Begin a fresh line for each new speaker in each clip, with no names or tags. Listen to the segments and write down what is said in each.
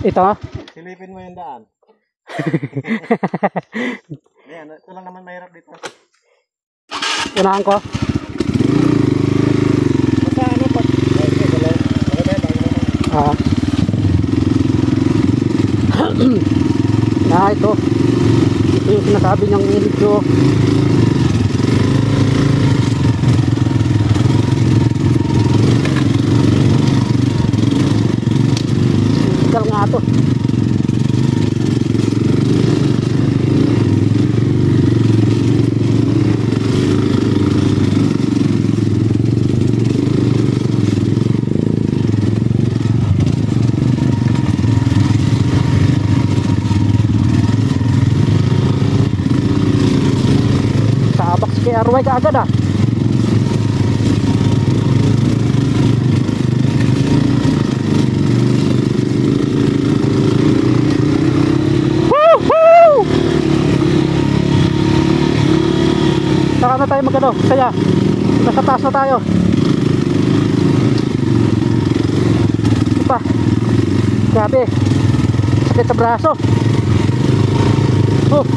Ito?
Silipin mo yung daan. Ayan, ito lang naman mahirap dito.
Unahan ko.
Basta ano pa?
Ito. Ito yung sinasabi niyang medyo illegal nga ito. Arway ka agad ah. Woohoo! Saka na tayo magano, saya. Nasa taas na tayo. Ipa. Grabe. Sakit sa braso. Oh.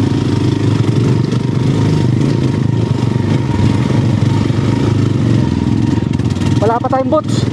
Wala pa tayong boots.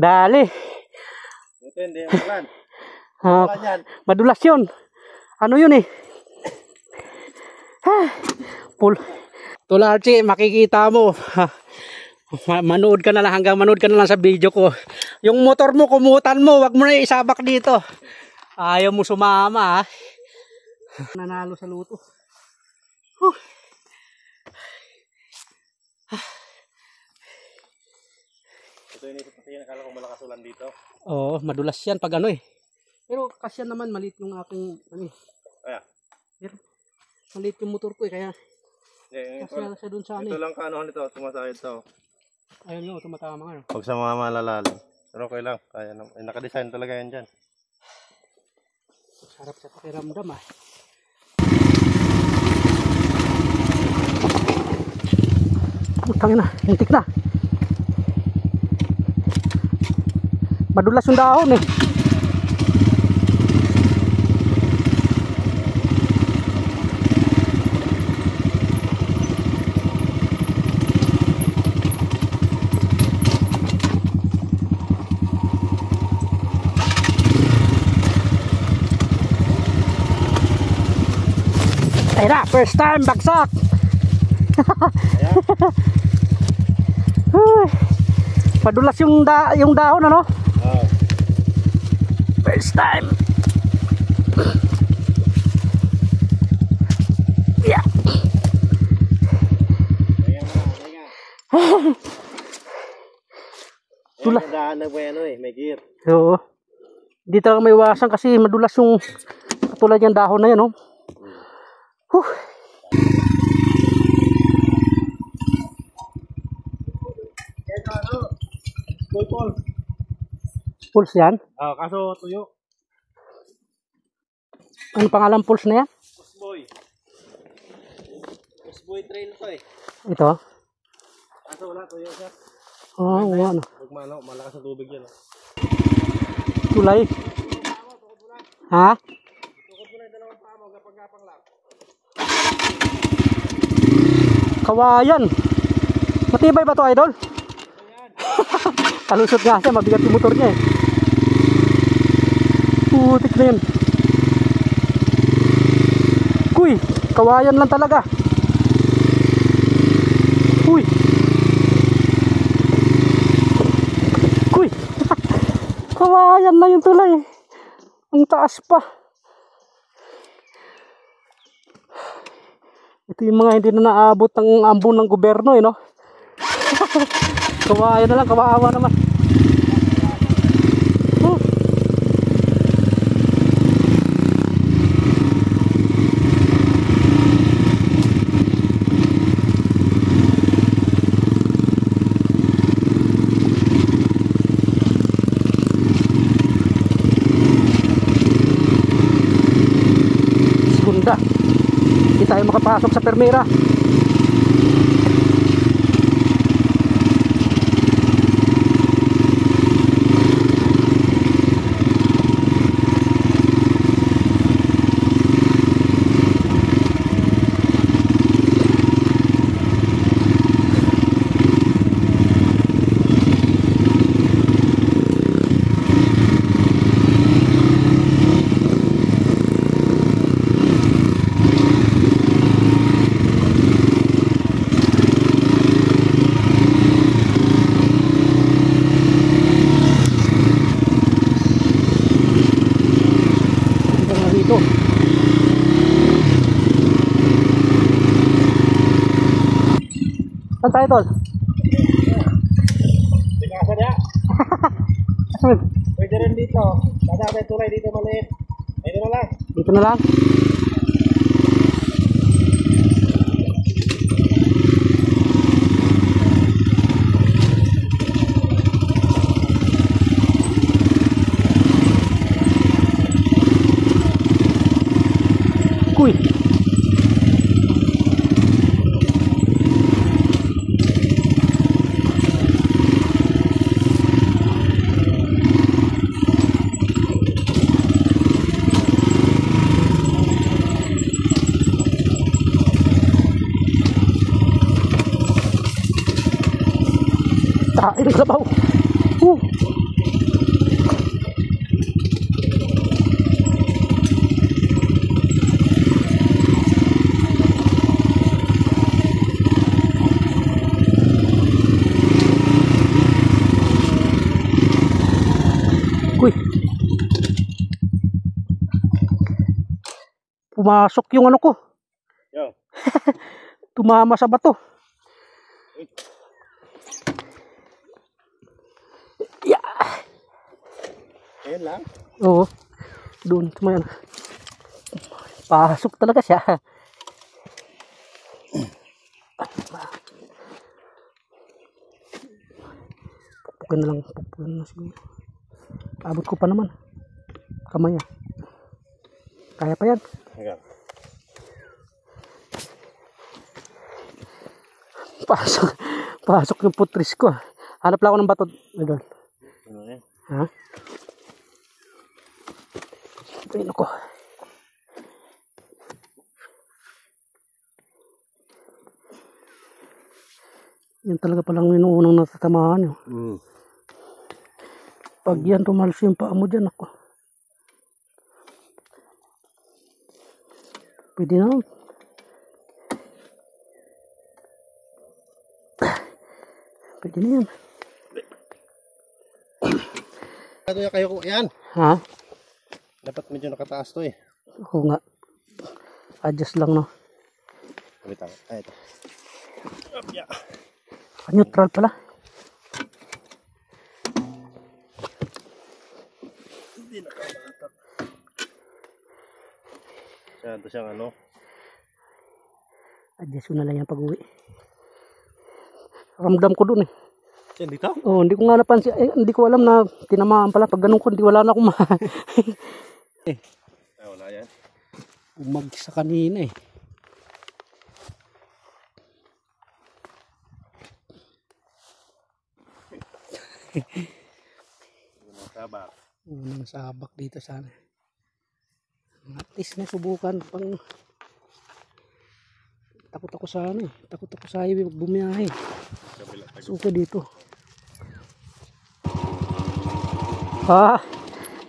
Dali.
Ito hindi ang ulan.
Madulas yun. Ano yun eh? Tula Archie, makikita mo. Manood ka na lang, hanggang manood ka na lang sa video ko. Yung motor mo, kumutan mo, wag mo na isabak dito. Ayaw mo sumama ha. Nanalo sa luto.
Ito yung isip kasi nakala ko malakas ulan dito.
Oo, madulas yan pag ano eh. Pero kasyan naman, maliit yung aking ano eh.
Kaya?
Pero maliit yung motor ko eh, kaya
kasya
siya dun sa ano eh.
Ito lang kanohan nito, tumasakit to.
Ayun yun, tumatama nga.
Pag sa mga malalalim. Pero okay lang, kaya nakadesign talaga yan dyan.
Sarap sa pakiramdam ah. Putang ina, hintik na. Madulas yung dahon eh. Ay na, first time bagsak. Madulas yung dahon ano?
Oh.
First time. Yeah. Tulas.
May gear.
Oo. Dito lang may iwasan kasi madulas yung katulad yung dahon na yan, oh. Pulse yan?
Kaso tuyo.
Ano pangalan pulse na yan?
Pusboy. Pusboy trail to eh.
Ito?
Kaso wala tuyo siya.
Oo, ano.
Pag malakas na tubig yan.
Tulay. Ha?
Tukod mo na yung dalawang paa mo, gapang-gapang lang.
Kawayan. Matibay ba to, idol? Kalusot nga siya, mabigat yung motor niya eh. Putik na yun. Kuy, kawayan lang talaga. Uy. Kuy. Kawayan na yung tulay. Ang taas pa. Ito yung mga hindi na naabot ng ambon ng gobyerno eh, no? Kawayan na lang, kawawa naman. tayo makapasok sa Permira. Saan tayo, tol?
Tingasa niya.
Saan?
Pwede rin dito. Dadaan tulay dito maliit. Dito na lang.
Dito na lang. Kuy. Tain ng sabaw. Uy. Pumasok yung ano ko.
Yo.
Tumama sa bato.
Ayan lang.
Oo. Doon tumayan. Pasok talaga siya. Pupukin na lang. Pupukin na siguro. Abot ko pa naman. Kamay ah. Kaya pa yan.
Ayan.
Pasok. Pasok yung putris ko. Hanap lang ako ng bato. Idol.
Ano yan?
Ha? Ayun ako. Yan talaga palang inuunang natatamahan yun. Pag yan tumalso yung paa mo dyan ako. Pwede na. Pwede na yan.
Ano yan kayo? Ayan.
Ha?
Dapat medyo nakataas to eh.
Oo nga. Adjust lang no.
Wait lang. Ay, ito. Yeah.
Neutral pala.
Hindi nakamatat. Masyado siyang ano.
Adjust ko na lang yan pag-uwi. Ramdam ko dun eh.
Yan dito?
Oh, hindi ko nga napansin. Hindi ko alam na tinamaan pala. Pag ganun ko, hindi wala na akong
Ay, wala yan.
umag sa kanina eh.
Unang sabak.
Unang sabak dito sana. At least na subukan pang takot ako sa ano eh. Takot ako sa highway pag bumiyahe. Suka dito.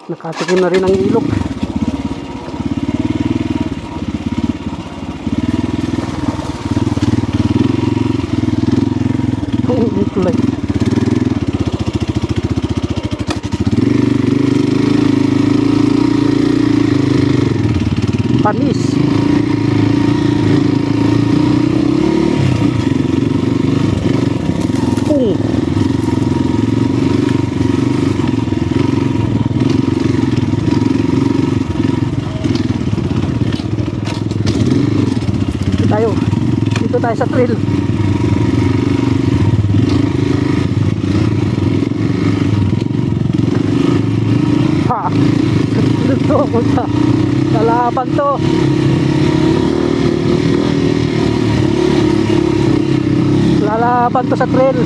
Nakatikim na rin ang ilog. Dito lang. Panis. Dito tayo sa trail. Dito punta. Kalaban to. Lalaban to sa trail.